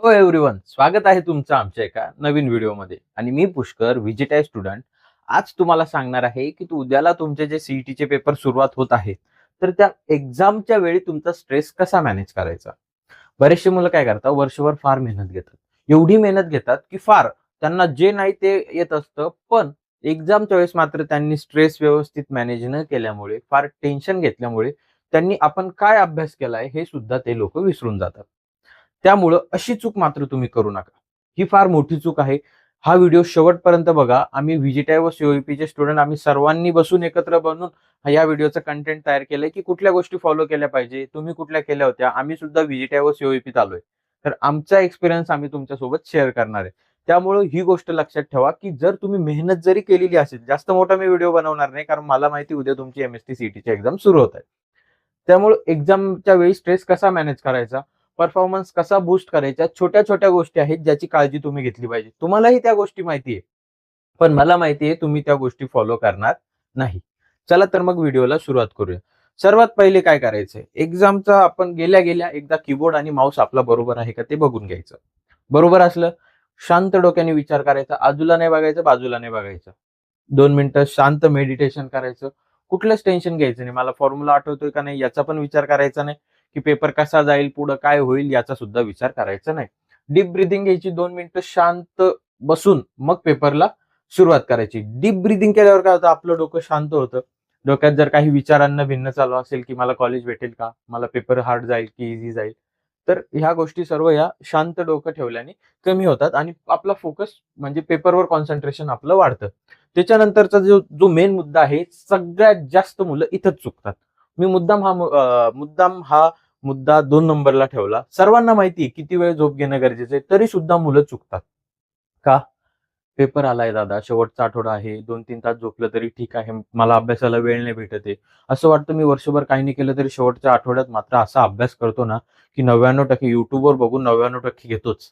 हो एव्हरीवन, स्वागत आहे तुमचं आमच्या एका नवीन व्हिडिओमध्ये. आणि मी पुष्कर, व्हीजीटाय स्टुडंट. आज तुम्हाला सांगणार आहे की उद्याला तुमचे जे सीईटीचे पेपर सुरुवात होत आहेत, तर त्या एक्झामच्या वेळी तुमचा स्ट्रेस कसा मॅनेज करायचा. बरेचसे मुलं काय करतात, वर्षभर फार मेहनत घेतात. एवढी मेहनत घेतात की फार त्यांना जे नाही ते येत असतं, पण एक्झामच्या वेळेस मात्र त्यांनी स्ट्रेस व्यवस्थित मॅनेज न केल्यामुळे, फार टेन्शन घेतल्यामुळे त्यांनी आपण काय अभ्यास केलाय हे सुद्धा ते लोक विसरून जातात. त्यामुळं अशी चूक मात्र तुम्ही करू नका. ही फार मोठी चूक आहे. हा व्हिडिओ शेवटपर्यंत बघा. आम्ही व्हीजीटाय व सीओईपीचे स्टुडंट आम्ही सर्वांनी बसून एकत्र बनून या व्हिडिओचं कंटेंट तयार केलंय की कुठल्या गोष्टी फॉलो केल्या पाहिजे, तुम्ही कुठल्या केल्या होत्या. आम्ही सुद्धा व्हीजीटाय व सीओईपीत आलोय. तर आमचा एक्सपिरियन्स आम्ही तुमच्यासोबत शेअर करणार आहे. त्यामुळं ही गोष्ट लक्षात ठेवा की जर तुम्ही मेहनत जरी केलेली असेल, जास्त मोठा मी व्हिडिओ बनवणार नाही, कारण मला माहिती उद्या तुमची एमएसटी सीईटीची एक्झाम सुरू होत आहे. त्यामुळे एक्झामच्या वेळी स्ट्रेस कसा मॅनेज करायचा, परफॉर्मन्स कसा बूस्ट करायचा, छोट्या छोट्या गोष्टी आहेत ज्याची काळजी तुम्ही घेतली पाहिजे. तुम्हालाही त्या गोष्टी माहिती आहे, पण मला माहिती आहे तुम्ही त्या गोष्टी फॉलो करणार नाही. चला तर मग व्हिडिओला सुरुवात करूया. सर्वात पहिले काय करायचंय, एक्झामचा आपण गेल्या गेल्या एकदा कीबोर्ड आणि माऊस आपला बरोबर आहे का ते बघून घ्यायचं. बरोबर असलं, शांत डोक्याने विचार करायचा, आजूला नाही बघायचं, बाजूला नाही बघायचं. 2 मिनिटं शांत मेडिटेशन करायचं. कुठलंच टेन्शन घ्यायचं नाही. मला फॉर्म्युला आठवतोय का नाही याचा पण विचार करायचा नाही, की पेपर कसा जाईल, पुढे काय होईल याचा सुद्धा विचार करायचा नाही. डीप ब्रिथिंग घ्यायची, 2 मिनिटं शांत बसून मग पेपरला सुरुवात करायची. डीप ब्रिथिंग केल्यावर काय होतं, आपलं डोकं शांत होतं. डोक्यात जर काही विचारांना भिन्न चालू असेल, की मला कॉलेज भेटेल का, मला पेपर हार्ड जाईल की इझी जाईल, तर ह्या गोष्टी सर्व या शांत डोकं ठेवल्याने कमी होतात आणि आपला फोकस म्हणजे पेपरवर कॉन्सन्ट्रेशन आपलं वाढतं. त्याच्यानंतरचा जो जो मेन मुद्दा आहे, सगळ्यात जास्त मुलं इथंच चुकतात. मी मुद्दाम हा मुद्दा 2 नंबरला ठेवला. सर्वांना माहिती आहे किती वेळ झोप घेणं गरजेचं आहे, तरी सुद्धा मुलं चुकतात. का? पेपर आलाय दादा, शेवटचा आठवडा आहे, 2-3 तास झोपलं तरी ठीक आहे, मला अभ्यासाला वेळ नाही भेटत आहे. असं वाटतं मी वर्षभर काही नाही केलं तरी शेवटच्या आठवड्यात मात्र असा अभ्यास करतो ना, की 99% YouTubeवर बघून 99% घेतोच.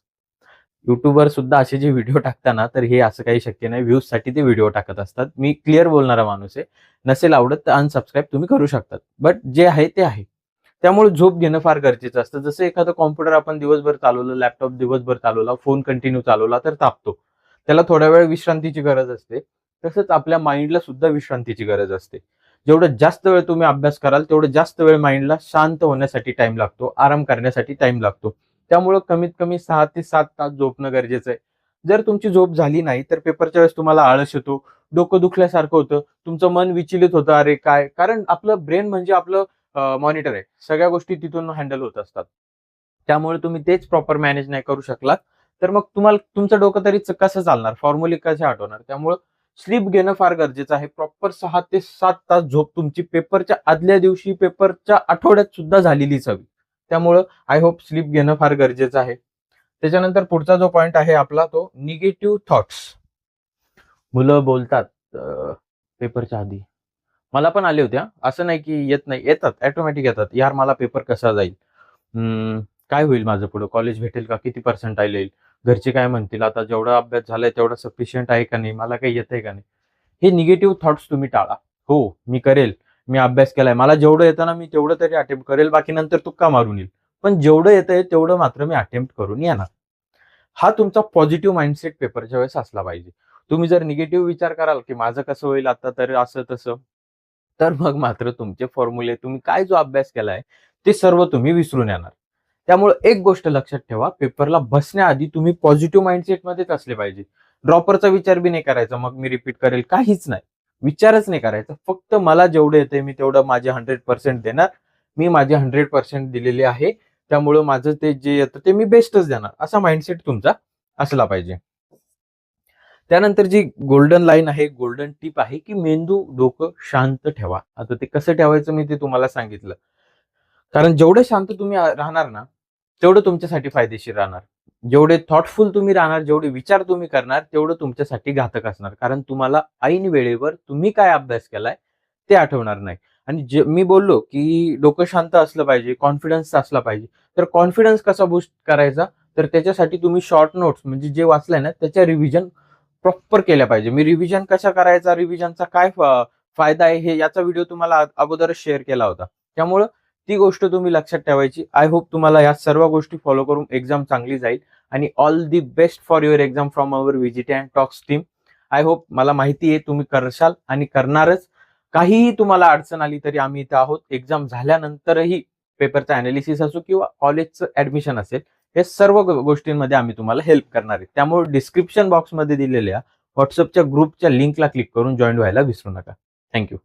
YouTubeवर सुद्धा असे जे व्हिडिओ टाकताना, तर हे असं काही शक्य नाही. व्ह्यूजसाठी ते व्हिडिओ टाकत असतात. मी क्लिअर बोलणारा माणूस आहे. नसेल आवडत तर अनसबस्क्राईब तुम्ही करू शकतात. बट जे आहे ते आहे. त्यामुळे झोप घेणं फार गरजेचं असतं. जसं एखादं कॉम्प्युटर आपण दिवसभर चालवलं, लॅपटॉप दिवसभर चालवला, फोन कंटिन्यू चालवला तर तापतो. त्याला थोड्या वेळ विश्रांतीची गरज असते. तसंच आपल्या माइंडला सुद्धा विश्रांतीची गरज असते. जेवढं जास्त वेळ तुम्ही अभ्यास कराल, तेवढं जास्त वेळ माइंडला शांत होण्यासाठी टाईम लागतो, आराम करण्यासाठी टाईम लागतो. त्यामुळं कमीत कमी 6 ते 7 तास झोपणं गरजेचं आहे. जर तुमची झोप झाली नाही, तर पेपरच्या वेळेस तुम्हाला आळस येतो, डोकं दुखल्यासारखं होतं, तुमचं मन विचलित होतं, अरे काय? कारण आपलं ब्रेन म्हणजे आपलं मॉनिटर आहे. सगळ्या गोष्टी तिथून हँडल होत असतात. त्यामुळे तुम्ही तेच प्रॉपर मॅनेज नाही करू शकलात, तर मग तुम्हाला तुमचं डोकं तरी कसं चालणार? फॉर्म्युले कसे आठवणार? त्यामुळं स्लीप घेणं फार गरजेचं आहे. प्रॉपर 6 ते 7 तास झोप तुमची पेपरच्या आदल्या दिवशी, पेपरच्या आठवड्यात सुद्धा झालेलीच हवी. त्यामुळं आय होप स्लीप घेणं फार गरजेचं आहे. त्याच्यानंतर पुढचा जो पॉइंट आहे आपला तो निगेटिव्ह थॉट्स. मुलं बोलतात पेपरच्या आधी. मला पण आले होते हां. असं नाही की येत नाही. येतात, ऑटोमॅटिक येतात. यार मला पेपर कसा जाईल? काय होईल माझं पुढं? कॉलेज भेटेल का? किती पर्सेंटाईल येईल? घरचे काय म्हणतील? आता जेवढा अभ्यास झालाय तेवढा सफिशियंट आहे का नाही? मला काही येतंय का नाही? हे निगेटिव्ह थॉट्स तुम्ही टाळा. हो, मी करेल. मी अभ्यास केलाय. मला जेवढं येतं ना, मी तेवढं तरी अटेम्प्ट करेल. बाकी नंतर तुक्का मारून येईल. पण जेवढं येतंय तेवढं मात्र मी अटेम्प्ट करून येणार. हा तुमचा पॉझिटिव्ह माइंडसेट पेपरच्या वेळेस असला पाहिजे. तुम्ही जर निगेटिव्ह विचार कराल, की माझं कसं होईल आता तर असं तसं, तर मग मात्र तुमचे फॉर्म्युले, तुम्ही काय जो अभ्यास केलाय, ते सर्व तुम्ही विसरून येणार. त्यामुळे एक गोष्ट लक्षात ठेवा, पेपरला बसण्याआधी तुम्ही पॉझिटिव्ह माइंडसेटमध्येच असले पाहिजे. ड्रॉपरचा विचार बी नाही करायचा, मग मी रिपीट करेल, काहीच नाही. विचारच नाही करायचा. फक्त मला जेवढं येतंय मी तेवढं माझे 100% देणार. मी माझे 100% दिलेले आहे. त्यामुळं माझं ते जे येतं ते मी बेस्टच देणार. असा माइंडसेट तुमचा असला पाहिजे. त्यानंतर जी गोल्डन लाईन आहे, गोल्डन टिप आहे, की मेंदू, डोकं शांत ठेवा. आता ते कसं ठेवायचं मी ते तुम्हाला सांगितलं. कारण जेवढे शांत तुम्ही राहणार ना, तेवढं तुमच्यासाठी फायदेशीर राहणार. जेवढे थॉटफुल तुम्ही राहणार, जेवढे विचार तुम्ही करणार, तेवढं तुमच्यासाठी घातक असणार. कारण तुम्हाला ऐन वेळेवर तुम्ही काय अभ्यास केलाय ते आठवणार नाही. आणि जे मी बोललो, की डोकं शांत असलं पाहिजे, कॉन्फिडन्स असला पाहिजे. तर कॉन्फिडन्स कसा बूस्ट करायचा? तर त्याच्यासाठी तुम्ही शॉर्ट नोट्स म्हणजे जे वाचलंय ना, त्याच्या रिव्हिजन प्रॉपर केल्या पाहिजे. मी रिव्हिजन कशा करायचा, रिव्हिजनचा काय फायदा आहे, हे याचा व्हिडिओ तुम्हाला अगोदरच शेअर केला होता. त्यामुळं ती गोष्ट तुम्ही लक्षात ठेवायची. आय होप तुम्हाला या सर्व गोष्टी फॉलो करून एक्झाम चांगली जाईल. आणि all the best for your exam from our visit and talks team. I hope, मला माहिती आहे तुम्ही करशाल आणि करणारच. काहीही तुम्हाला अडचण आली तरी आम्ही इथे आहोत. एक्झाम झाल्यानंतरही पेपरचा अनालिसिस असो किंवा कॉलेजचं ऍडमिशन असेल, हे सर्व गोष्टींमध्ये आम्ही तुम्हाला हेल्प करणार आहे. त्यामुळे डिस्क्रिप्शन बॉक्समध्ये दिलेल्या व्हॉट्सअपच्या ग्रुपच्या लिंकला क्लिक करून जॉईन व्हायला विसरू नका. थँक्यू.